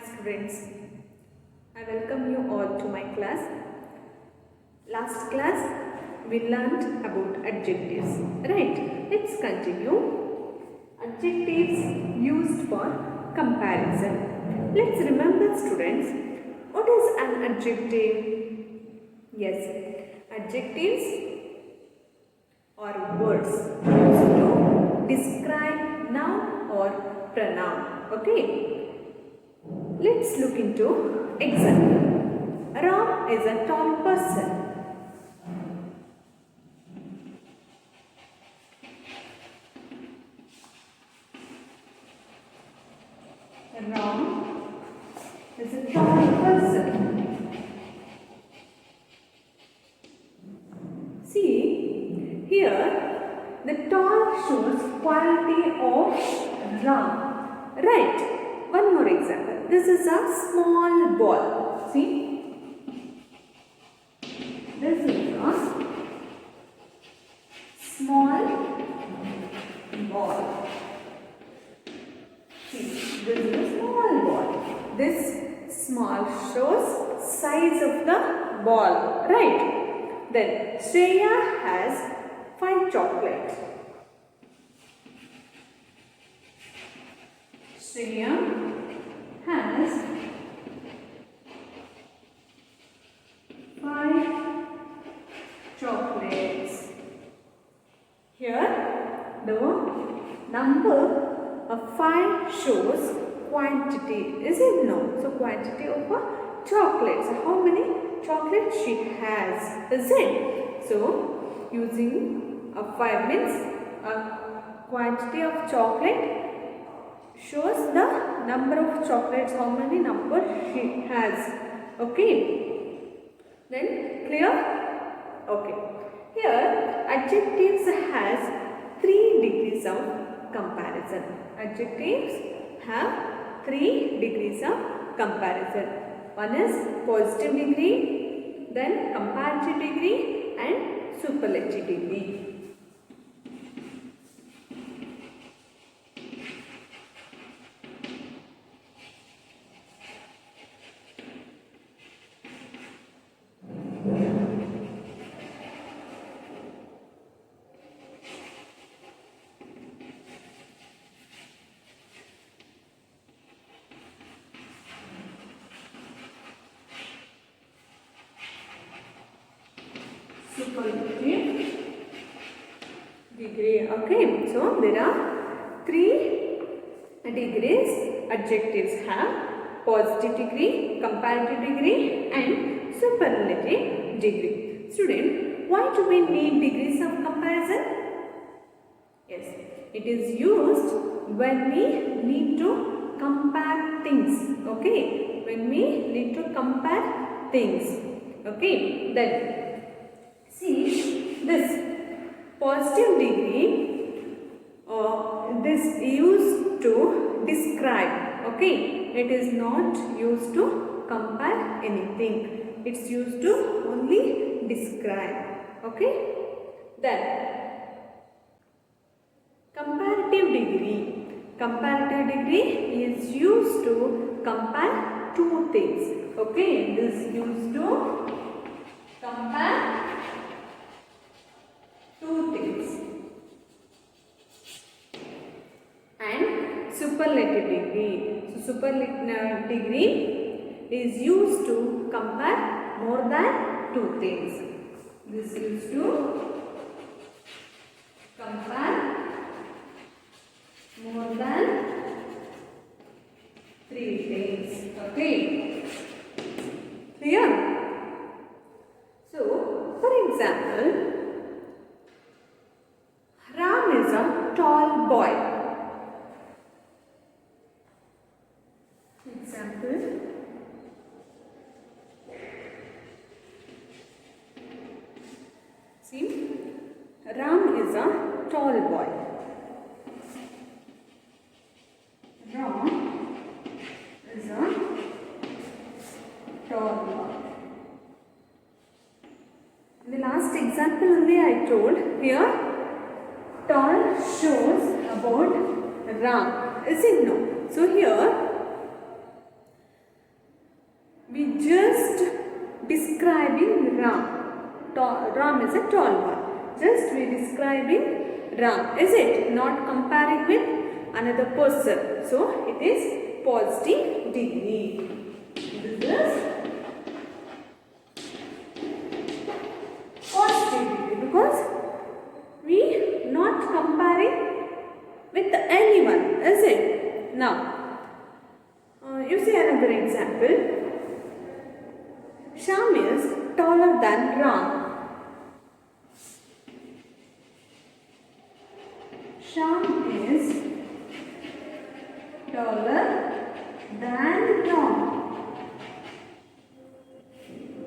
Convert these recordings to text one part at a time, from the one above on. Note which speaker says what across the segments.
Speaker 1: students, I welcome you all to my class. Last class we learned about adjectives, right? Let's continue. Adjectives used for comparison. Let's remember, students, what is an adjective? Yes, adjectives are words used to describe noun or pronoun. Okay. Let's look into example. Ram is a tall person. Ram is a tall person. See, here the tall shows quality of Ram. Right. One more example. This is a small ball. See? This is a small ball. See, this is a small ball. This small shows size of the ball. Right? Then Shreya has 5 chocolates. Shreya has 5 chocolates. Here the number of 5 shows quantity, is it? No. So quantity of a chocolate. So how many chocolates she has, is it? So using a 5 means a quantity of chocolate shows the number of chocolates, how many number she has. Okay. Then clear? Okay. Here adjectives has 3 degrees of comparison. Adjectives have 3 degrees of comparison. One is positive degree, then comparative degree and superlative degree. Superlative degree. Okay, so there are 3 degrees adjectives have: positive degree, comparative degree and superlative degree. Student, why do we need degrees of comparison? Yes, it is used when we need to compare things. Okay, when we need to compare things. Okay, then see this positive degree, this used to describe. Okay, it is not used to compare anything. It's used to only describe. Okay, then comparative degree. Comparative degree is used to compare 2 things. Okay, this is used to compare 2 things. And superlative degree. So superlative degree is used to compare more than 2 things. This is used to compare more than 3 things. Okay. Clear? So, for example, Ram is a tall boy. Example, see, Ram is a tall boy. Ram is a tall boy. In the last example only I told, here tall shows about Ram, is it? No. So here describing Ram. Ram is a tall one. Just we describing Ram, is it? Not comparing with another person. So it is positive degree. This is positive degree because we not comparing with anyone, is it? Now, you see another example. Shyam is taller than Ram. Shyam is taller than Ram.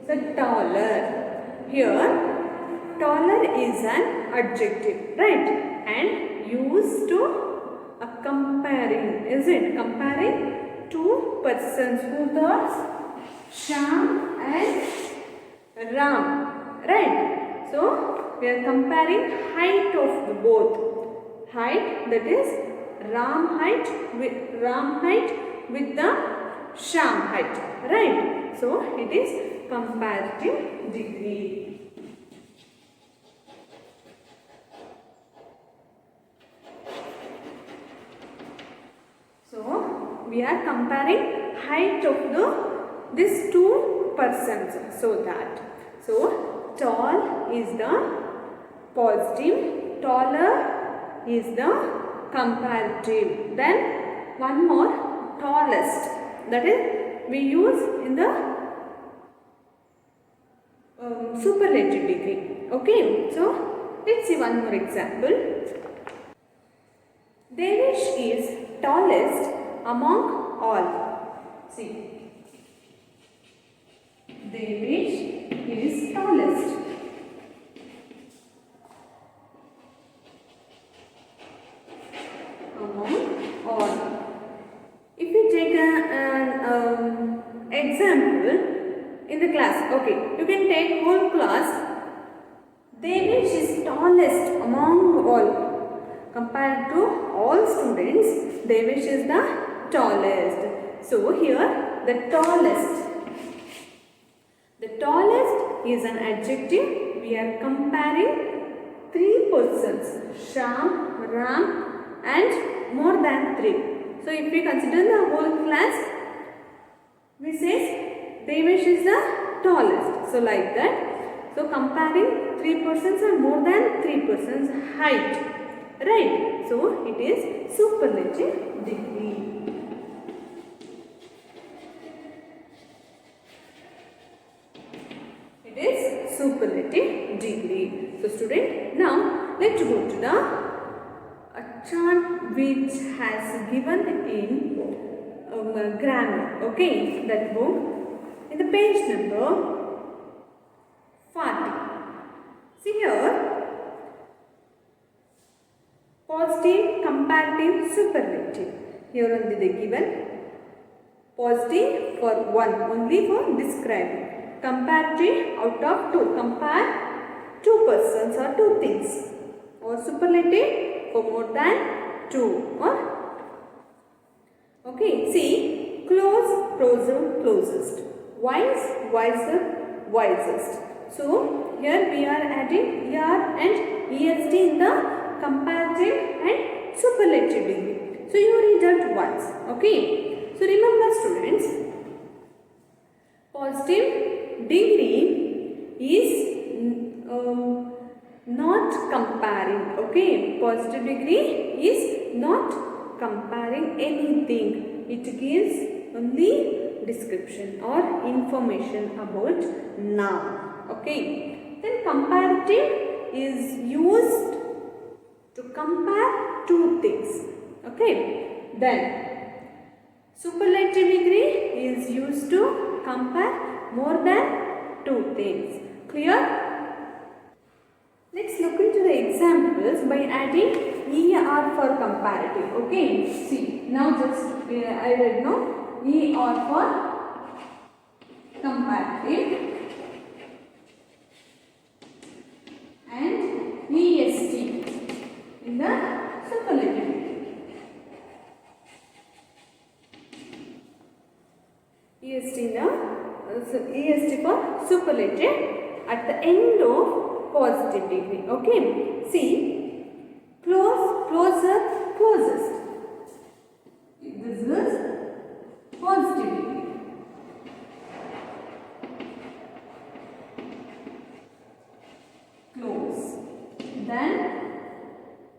Speaker 1: So taller. Here, taller is an adjective, right? And used to comparing. Is it comparing two persons? Who are Shyam and Ram, right? So we are comparing height of the both. Height, that is Ram height with the Shyam height, right? So it is comparative degree. So we are comparing height of these two persons. So tall is the positive, taller is the comparative. Then one more, tallest, that is we use in the superlative degree. Okay, so let's see one more example. Devesh is tallest among all. See, Devesh is tallest among all. If you take an example in the class, okay, you can take whole class. Devesh is tallest among all. Compared to all students, Devesh is the tallest. So here the tallest. The tallest is an adjective. We are comparing three persons, Shyam, Ram and more than three. So if we consider the whole class, we say Devesh is the tallest. So like that. So comparing three persons or more than three persons height. Right. So it is superlative degree. It is superlative degree. So student, now let's go to the chart which has given in grammar. Okay, that book in the page number 40. See here, positive, comparative, superlative. Here only they given positive for one, only for describing. Comparative, out of two, compare two persons or two things. Or superlative for more than two. Or okay, see, close, closer, closest. Wise, wiser, wisest. So here we are adding ER and ESD in the comparative and superlative degree. So you read that once. Okay. So remember students, positive degree is not comparing. Okay. Positive degree is not comparing anything. It gives only description or information about noun. Okay. Then comparative is used to compare two things. Okay. Then superlative degree is used to compare more than two things. Clear? Let's look into the examples by adding ER for comparative. Okay. See, now just I read now ER for comparative and EST in the superlative. EST in the est for superlative at the end of positive degree. Okay. See, close, closer, closest. This is positive degree. Close. Then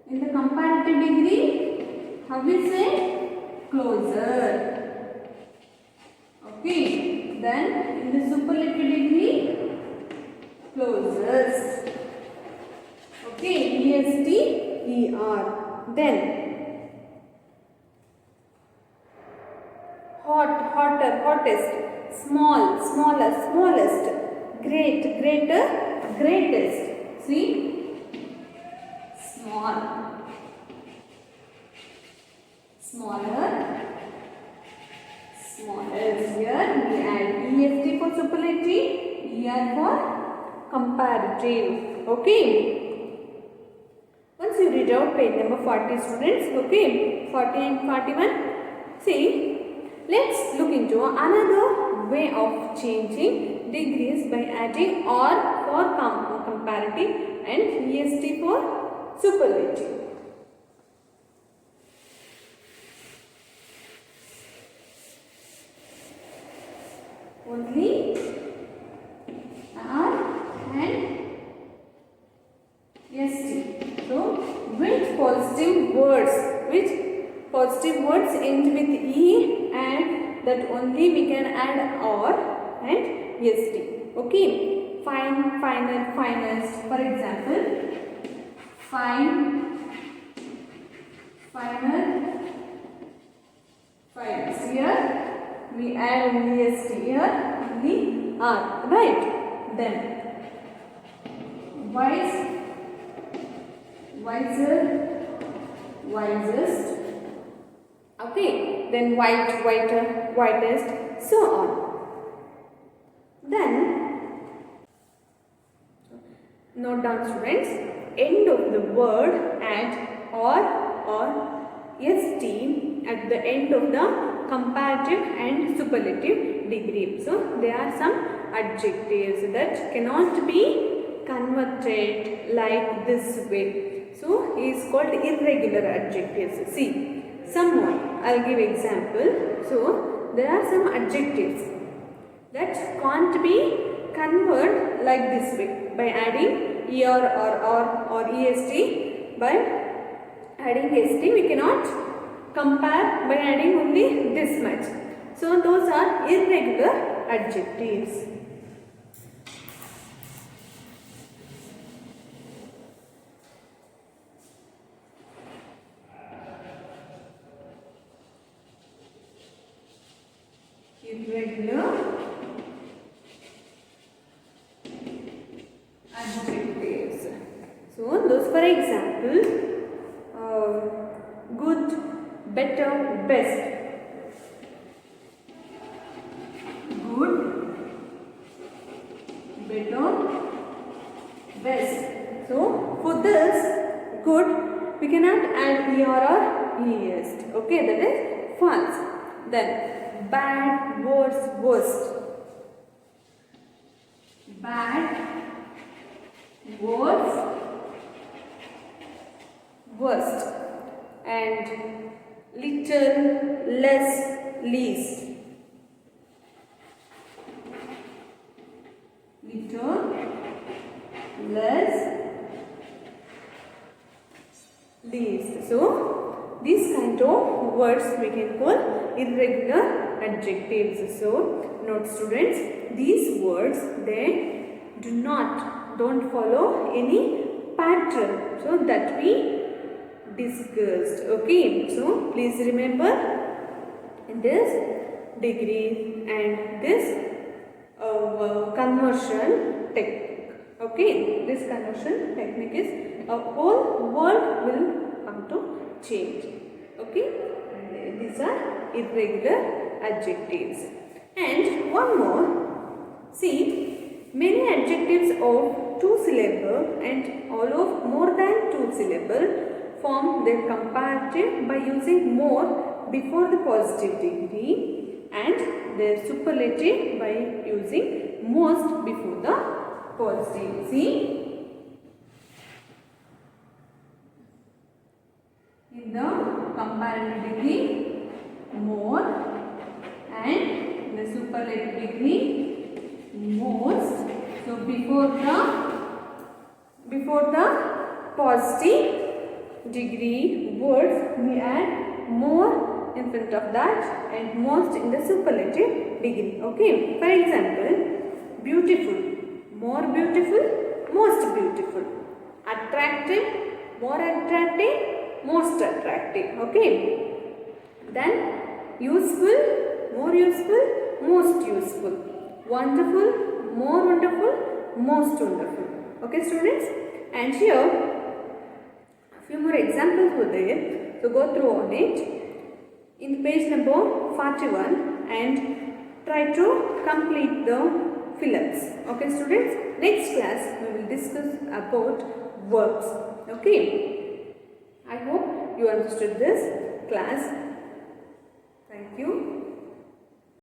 Speaker 1: in the comparative degree, how we say? Closer. Okay. Then in the superlative degree, closest. Okay. ESTER. Then hot, hotter, hottest. Small, smaller, smallest. Great, greater, greatest. See? Small. Smaller, smallest. Here we add EST for superlative, ER for comparative. Okay. Once you read out page number 40, students. Okay. 40 and 41. See, let's look into another way of changing degrees by adding or for comparative and EST for superlative. Only R and ST. So, which positive words end with E, and that only we can add or and ST. Okay. Fine, final, finest. For example, fine, final, finest. Here we add only ST, here only R, right? Then wise, wiser, wisest. Okay, then white, whiter, whitest, so on. Then note down, students, end of the word add or ST at the end of the comparative and superlative degree. So there are some adjectives that cannot be converted like this way. So he is called irregular adjectives. See, some more. I'll give example. So there are some adjectives that can't be converted like this way by adding ER or EST. By adding ST we cannot compare by adding only this much. So those are irregular adjectives. Irregular adjectives. So those, for example, good, better, best. Good, better, best. So for this good we cannot add ER or EST. Okay, that is false. Then bad, worse, worst. Bad, worse, worst. And little, less, least. Little, less, least. So these kind of words we can call irregular adjectives. So note, students, these words they don't follow any pattern, so that we discussed. Okay, so please remember this degree and this conversion technique. Okay, this conversion technique is a whole world will come to change. Okay, and these are irregular adjectives. And one more, see, many adjectives of 2 syllable and all of more than 2 syllable form their comparative by using more before the positive degree and their superlative by using most before the positive. See? In the comparative degree, more, and the superlative degree, most. So before the positive degree words, we add more in front of that and most in the superlative degree. Okay. For example, beautiful, more beautiful, most beautiful. Attractive, more attractive, most attractive. Okay. Then useful, more useful, most useful. Wonderful, more wonderful, most wonderful. Okay, students. And here a few more examples were there. So go through on it in page number 41 and try to complete the fill-ups. Okay, students. Next class we will discuss about verbs. Okay. I hope you understood this class.